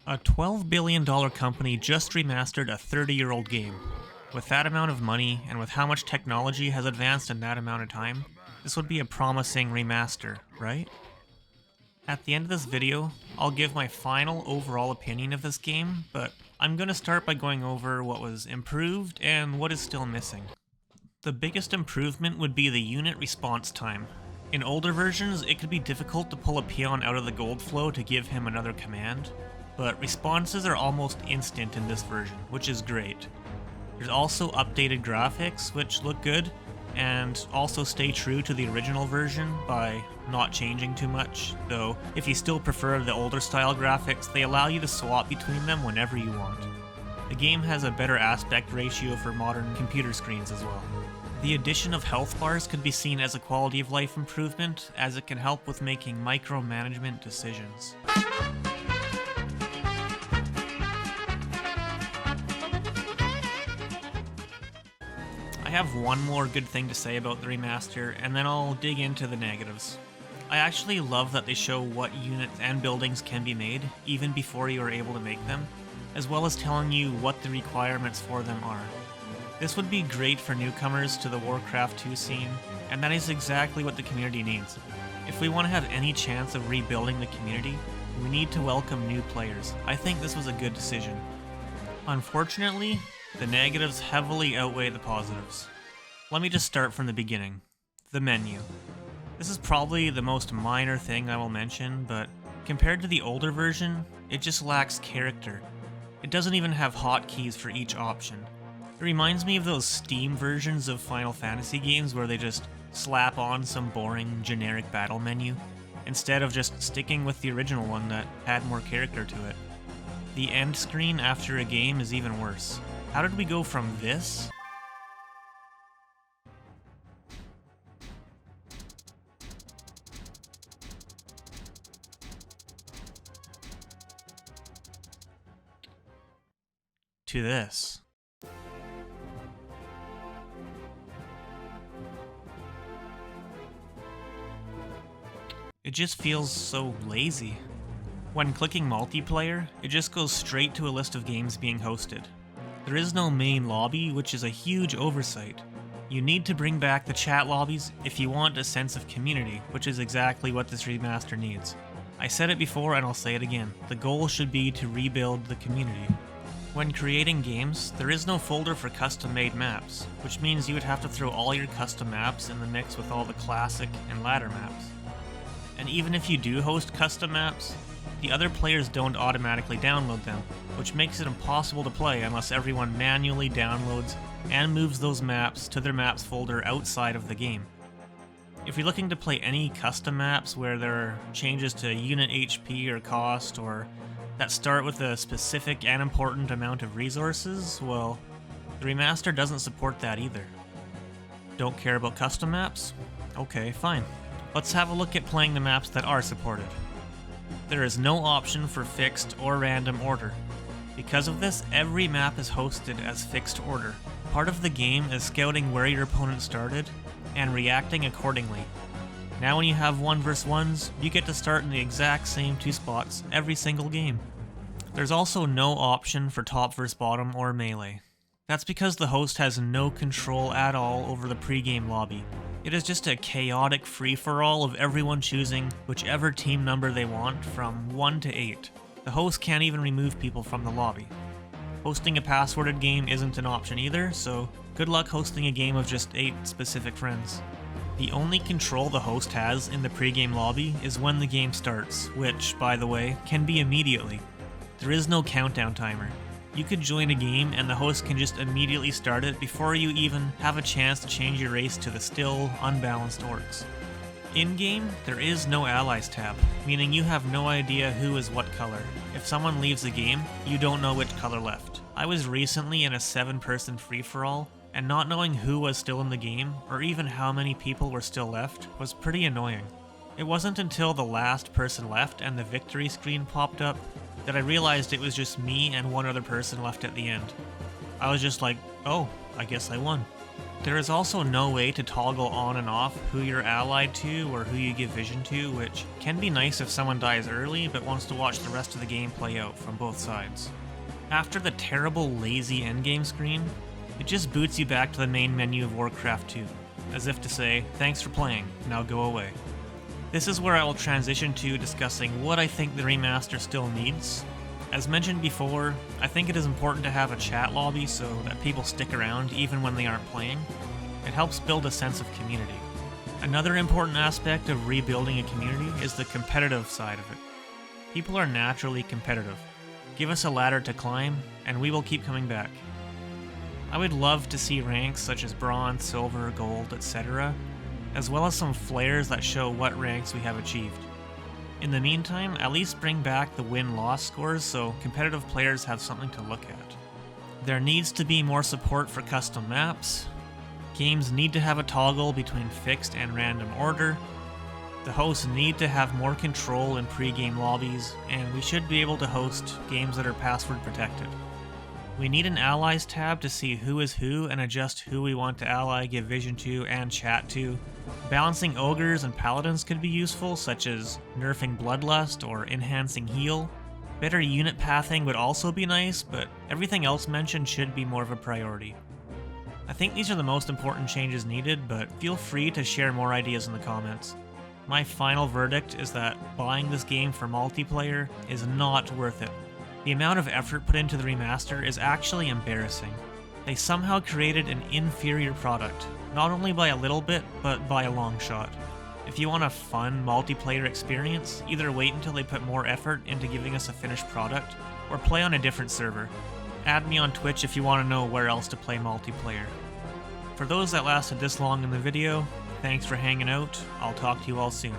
A $12 billion company just remastered a 30-year-old game. With that amount of money, and with how much technology has advanced in that amount of time, this would be a promising remaster, right? At the end of this video, I'll give my final overall opinion of this game, but I'm going to start by going over what was improved and what is still missing. The biggest improvement would be the unit response time. In older versions, it could be difficult to pull a peon out of the gold flow to give him another command, but responses are almost instant in this version, which is great. There's also updated graphics, which look good, and also stay true to the original version by not changing too much, though if you still prefer the older style graphics, they allow you to swap between them whenever you want. The game has a better aspect ratio for modern computer screens as well. The addition of health bars could be seen as a quality of life improvement, as it can help with making micromanagement decisions. I have one more good thing to say about the remaster, and then I'll dig into the negatives. I actually love that they show what units and buildings can be made, even before you are able to make them, as well as telling you what the requirements for them are. This would be great for newcomers to the Warcraft II scene, and that is exactly what the community needs. If we want to have any chance of rebuilding the community, we need to welcome new players. I think this was a good decision. Unfortunately, the negatives heavily outweigh the positives. Let me just start from the beginning. The menu. This is probably the most minor thing I will mention, but compared to the older version, it just lacks character. It doesn't even have hotkeys for each option. It reminds me of those Steam versions of Final Fantasy games where they just slap on some boring, generic battle menu, instead of just sticking with the original one that had more character to it. The end screen after a game is even worse. How did we go from this to this? It just feels so lazy. When clicking multiplayer, it just goes straight to a list of games being hosted. There is no main lobby, which is a huge oversight. You need to bring back the chat lobbies if you want a sense of community, which is exactly what this remaster needs. I said it before and I'll say it again, the goal should be to rebuild the community. When creating games, there is no folder for custom-made maps, which means you would have to throw all your custom maps in the mix with all the classic and ladder maps. And even if you do host custom maps, the other players don't automatically download them, which makes it impossible to play unless everyone manually downloads and moves those maps to their maps folder outside of the game. If you're looking to play any custom maps where there are changes to unit HP or cost, or that start with a specific and important amount of resources, well, the remaster doesn't support that either. Don't care about custom maps? Okay, fine. Let's have a look at playing the maps that are supported. There is no option for fixed or random order. Because of this, every map is hosted as fixed order. Part of the game is scouting where your opponent started and reacting accordingly. Now when you have 1 vs 1s, you get to start in the exact same 2 spots every single game. There's also no option for top vs bottom or melee. That's because the host has no control at all over the pre-game lobby. It is just a chaotic free-for-all of everyone choosing whichever team number they want from 1 to 8. The host can't even remove people from the lobby. Hosting a passworded game isn't an option either, so good luck hosting a game of just 8 specific friends. The only control the host has in the pre-game lobby is when the game starts, which, by the way, can be immediately. There is no countdown timer. You could join a game and the host can just immediately start it before you even have a chance to change your race to the still, unbalanced orcs. In-game, there is no allies tab, meaning you have no idea who is what color. If someone leaves the game, you don't know which color left. I was recently in a 7-person free-for-all, and not knowing who was still in the game, or even how many people were still left, was pretty annoying. It wasn't until the last person left and the victory screen popped up that I realized it was just me and one other person left at the end. I was just like, oh, I guess I won. There is also no way to toggle on and off who you're allied to or who you give vision to, which can be nice if someone dies early but wants to watch the rest of the game play out from both sides. After the terrible, lazy endgame screen, it just boots you back to the main menu of Warcraft 2, as if to say, thanks for playing, now go away. This is where I will transition to discussing what I think the remaster still needs. As mentioned before, I think it is important to have a chat lobby so that people stick around even when they aren't playing. It helps build a sense of community. Another important aspect of rebuilding a community is the competitive side of it. People are naturally competitive. Give us a ladder to climb, and we will keep coming back. I would love to see ranks such as bronze, silver, gold, etc., as well as some flares that show what ranks we have achieved. In the meantime, at least bring back the win-loss scores so competitive players have something to look at. There needs to be more support for custom maps. Games need to have a toggle between fixed and random order. The hosts need to have more control in pre-game lobbies, and we should be able to host games that are password protected. We need an allies tab to see who is who and adjust who we want to ally, give vision to, and chat to. Balancing ogres and paladins could be useful, such as nerfing bloodlust or enhancing heal. Better unit pathing would also be nice, but everything else mentioned should be more of a priority. I think these are the most important changes needed, but feel free to share more ideas in the comments. My final verdict is that buying this game for multiplayer is not worth it. The amount of effort put into the remaster is actually embarrassing. They somehow created an inferior product, not only by a little bit, but by a long shot. If you want a fun multiplayer experience, either wait until they put more effort into giving us a finished product, or play on a different server. Add me on Twitch if you want to know where else to play multiplayer. For those that lasted this long in the video, thanks for hanging out. I'll talk to you all soon.